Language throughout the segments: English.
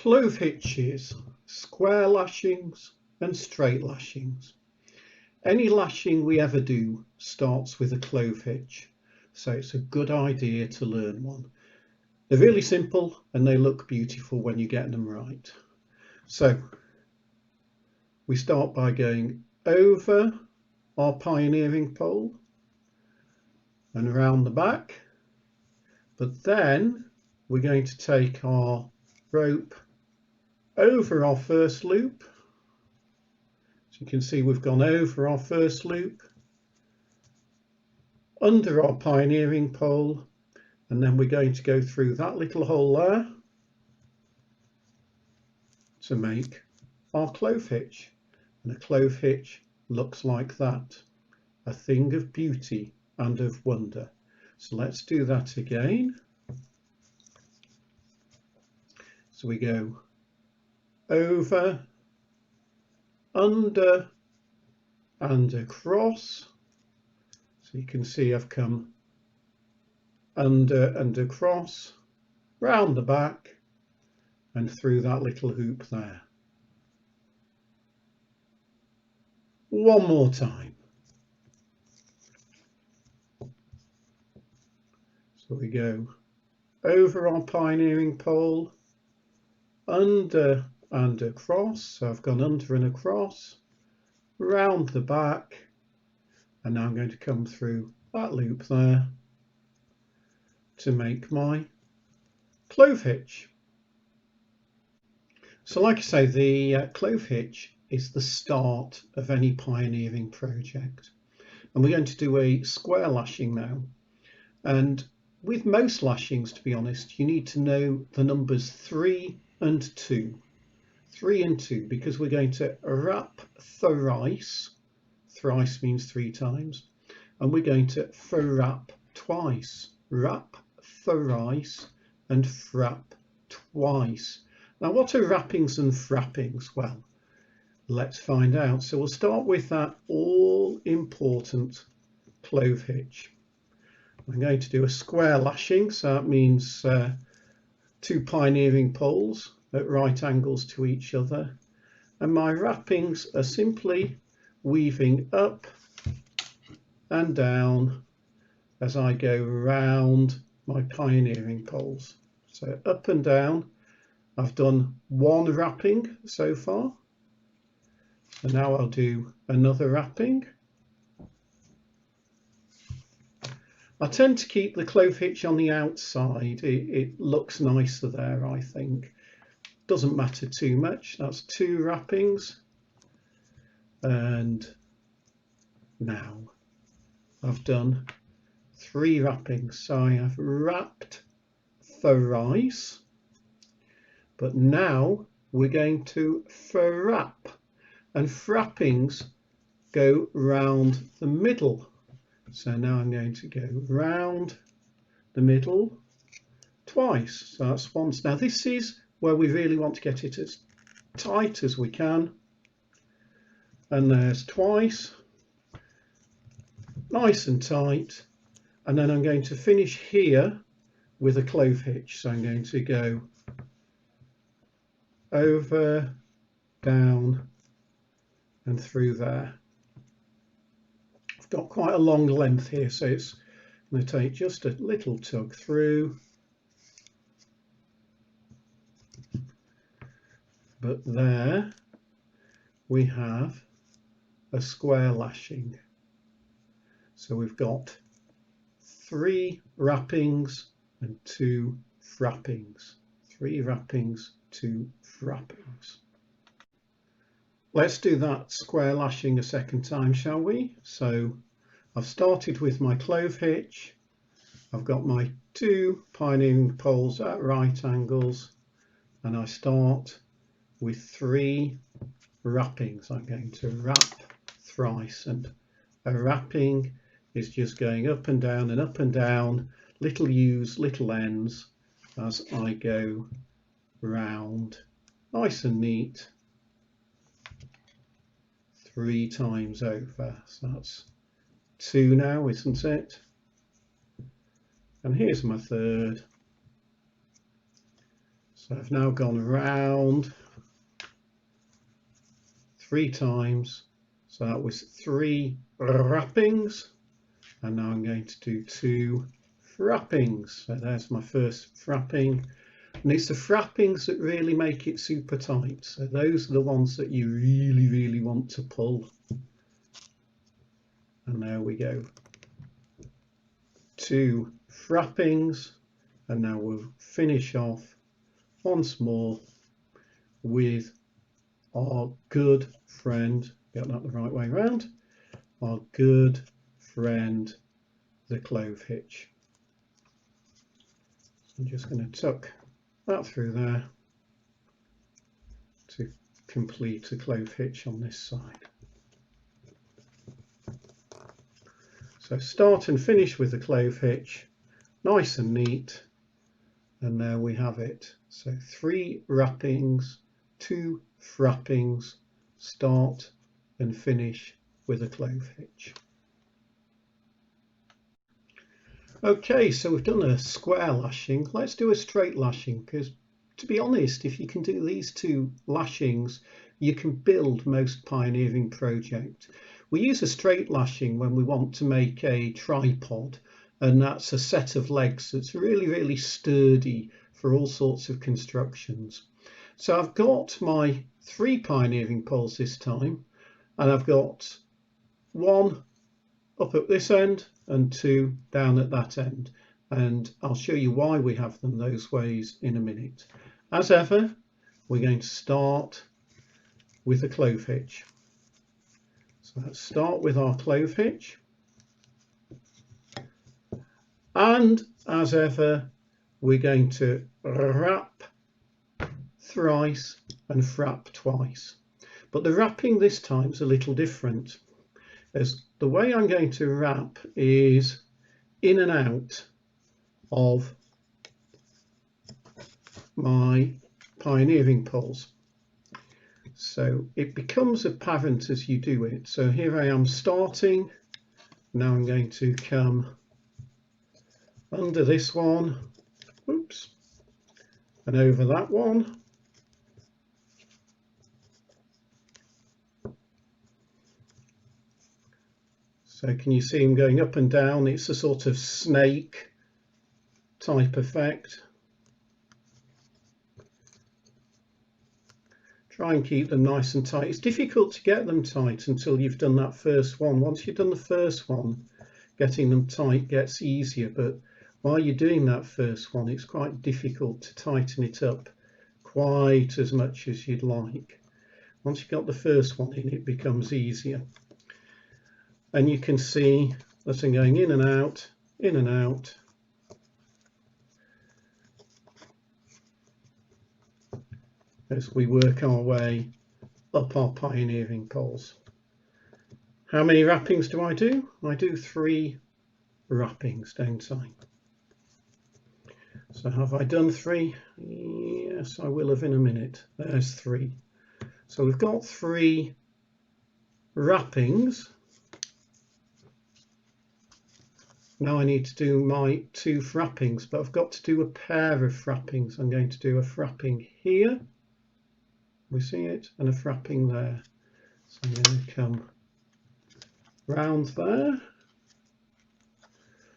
Clove hitches, square lashings and straight lashings. Any lashing we ever do starts with a clove hitch, so it's a good idea to learn one. They're really simple and they look beautiful when you get them right. So we start by going over our pioneering pole and around the back, but then we're going to take our rope over our first loop. So you can see we've gone over our first loop, under our pioneering pole, and then we're going to go through that little hole there to make our clove hitch. And a clove hitch looks like that, a thing of beauty and of wonder. So let's do that again. So we go over, under and across. So you can see I've come under and across, round the back and through that little hoop there. One more time. So we go over our pioneering pole, under and across. So I've gone under and across, round the back, and now I'm going to come through that loop there to make my clove hitch. So like I say, the clove hitch is the start of any pioneering project. And we're going to do a square lashing now. And with most lashings, to be honest, you need to know the numbers 3 and 2. 3 and 2, because we're going to wrap thrice. Thrice means 3 times. And we're going to frap twice. Wrap thrice and frap twice. Now, what are wrappings and frappings? Well, let's find out. So we'll start with that all-important clove hitch. I'm going to do a square lashing, so that means 2 pioneering poles at right angles to each other. And my wrappings are simply weaving up and down as I go round my pioneering poles. So up and down. I've done 1 wrapping so far. So now I'll do another wrapping. I tend to keep the clove hitch on the outside. It looks nicer there, I think. Doesn't matter too much. That's 2 wrappings. And now I've done 3 wrappings. So I have wrapped thrice. But now we're going to frap. And frappings go round the middle. So now I'm going to go round the middle twice. So that's once. Now this is where we really want to get it as tight as we can. And there's twice. Nice and tight. And then I'm going to finish here with a clove hitch. So I'm going to go over, down and through there. I've got quite a long length here, so it's going to take just a little tug through. But there we have a square lashing. So we've got 3 wrappings and 2 frappings. 3 wrappings, 2 frappings. Let's do that square lashing a second time, shall we? So I've started with my clove hitch. I've got my 2 pioneering poles at right angles, and I start with 3 wrappings. I'm going to wrap thrice, and a wrapping is just going up and down, little U's, little N's as I go round, nice and neat, 3 times over. So that's 2 now, isn't it? And here's my 3rd. So I've now gone round 3 times. So that was 3 wrappings, and now I'm going to do 2 frappings. So there's my first frapping, and it's the frappings that really make it super tight. So those are the ones that you really want to pull. And there we go, 2 frappings, and now we'll finish off once more with our good friend, get that the right way around, our good friend, the clove hitch. I'm just going to tuck that through there to complete the clove hitch on this side. So start and finish with the clove hitch, nice and neat, and there we have it. So 3 wrappings, 2 frappings, start and finish with a clove hitch. Okay, so we've done a square lashing. Let's do a straight lashing, because to be honest, if you can do these 2 lashings, you can build most pioneering projects. We use a straight lashing when we want to make a tripod, and that's a set of legs that's really sturdy for all sorts of constructions. So I've got my 3 pioneering poles this time, and I've got 1 up at this end and 2 down at that end, and I'll show you why we have them those ways in a minute. As ever, we're going to start with a clove hitch. So let's start with our clove hitch, and as ever we're going to wrap thrice and frap twice, but the wrapping this time is a little different, as the way I'm going to wrap is in and out of my pioneering poles. So it becomes apparent as you do it. So here I am starting. Now I'm going to come under this one, oops, and over that one. So can you see him going up and down? It's a sort of snake type effect. Try and keep them nice and tight. It's difficult to get them tight until you've done that first one. Once you've done the first one, getting them tight gets easier, but while you're doing that first one, it's quite difficult to tighten it up quite as much as you'd like. Once you've got the first one in, it becomes easier. And you can see that I'm going in and out, as we work our way up our pioneering poles. How many wrappings do I do? I do 3 wrappings, don't I? So have I done 3? Yes, I will have in a minute. There's 3. So we've got 3 wrappings. Now I need to do my 2 frappings, but I've got to do a pair of frappings. I'm going to do a frapping here, we see it, and a frapping there. So I'm going to come round there.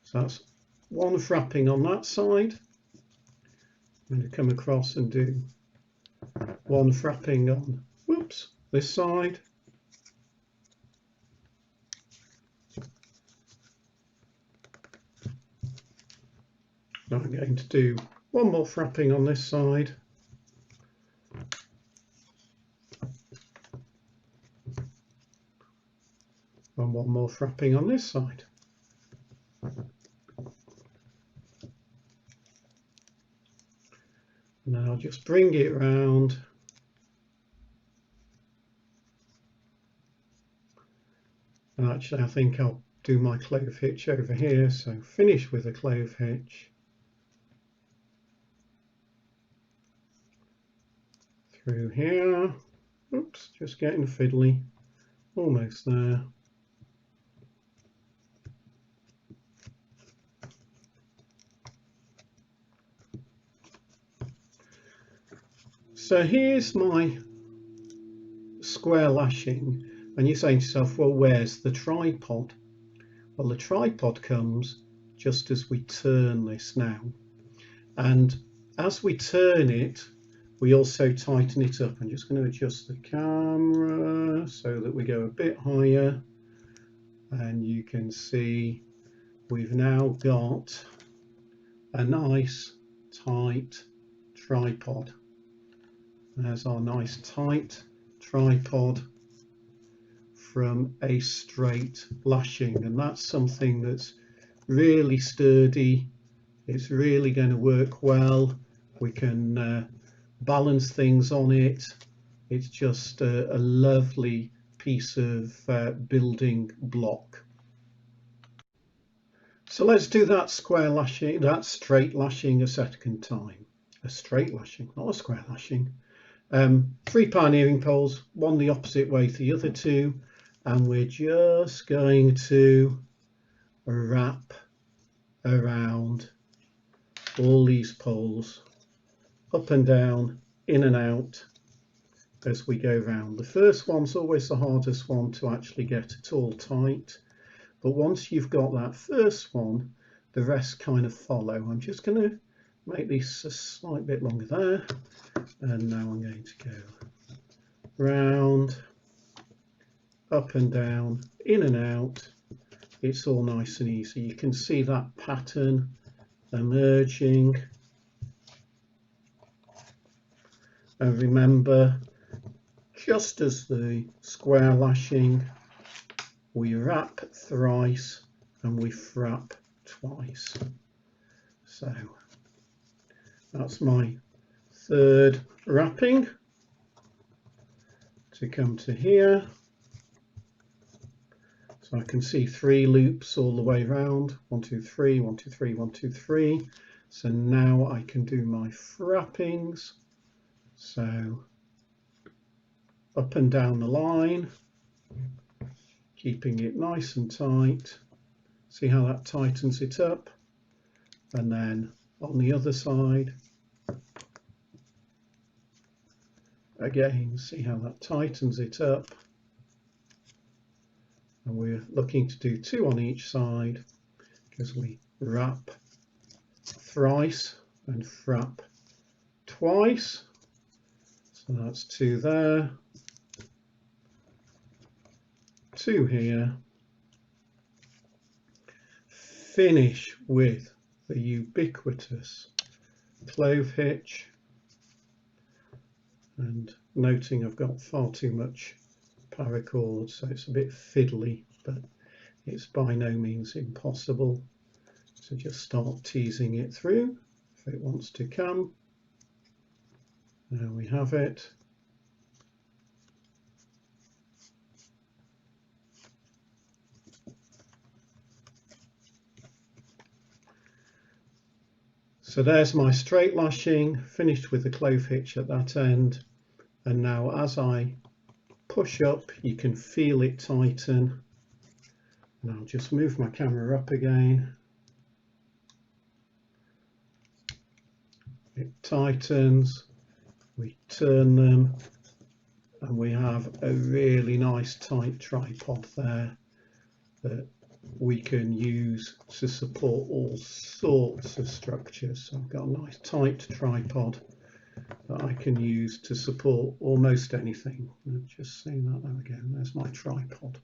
So that's 1 frapping on that side. I'm going to come across and do 1 frapping on, whoops, this side. Now I'm going to do 1 more frapping on this side. And 1 more frapping on this side. And then I'll just bring it round. And actually I think I'll do my clove hitch over here. So finish with a clove hitch. Through here. Oops, just getting fiddly. Almost there. So here's my square lashing, and you're saying to yourself, well, where's the tripod? Well, the tripod comes just as we turn this now, and as we turn it, we also tighten it up. I'm just going to adjust the camera so that we go a bit higher, and you can see we've now got a nice tight tripod. There's our nice tight tripod from a straight lashing, and that's something that's really sturdy. It's really going to work well. We can balance things on it. It's just a lovely piece of building block. So let's do that square lashing, that straight lashing a second time. A straight lashing, not a square lashing. 3 pioneering poles, one the opposite way to the other 2, and we're just going to wrap around all these poles, up and down, in and out, as we go round. The first one's always the hardest one to actually get at all tight, but once you've got that first one, the rest kind of follow. I'm just going to make this a slight bit longer there, and now I'm going to go round, up and down, in and out. It's all nice and easy. You can see that pattern emerging, and remember, just as the square lashing, we wrap thrice and we frap twice. So that's my third wrapping to come to here. So I can see 3 loops all the way round. 1, 2, 3, 1, 2, 3, 1, 2, 3. So now I can do my frappings. So up and down the line, keeping it nice and tight. See how that tightens it up? And then on the other side, again, see how that tightens it up. And we're looking to do 2 on each side because we wrap thrice and frap twice. So that's 2 there, 2 here. Finish with the ubiquitous clove hitch, and noting I've got far too much paracord, so it's a bit fiddly, but it's by no means impossible. So just start teasing it through if it wants to come. There we have it. So there's my straight lashing, finished with the clove hitch at that end. And now as I push up, you can feel it tighten. And I'll just move my camera up again. It tightens, we turn them, and we have a really nice tight tripod there that we can use to support all sorts of structures. So I've got a nice tight tripod that I can use to support almost anything. Just seeing that, there we go, there's my tripod.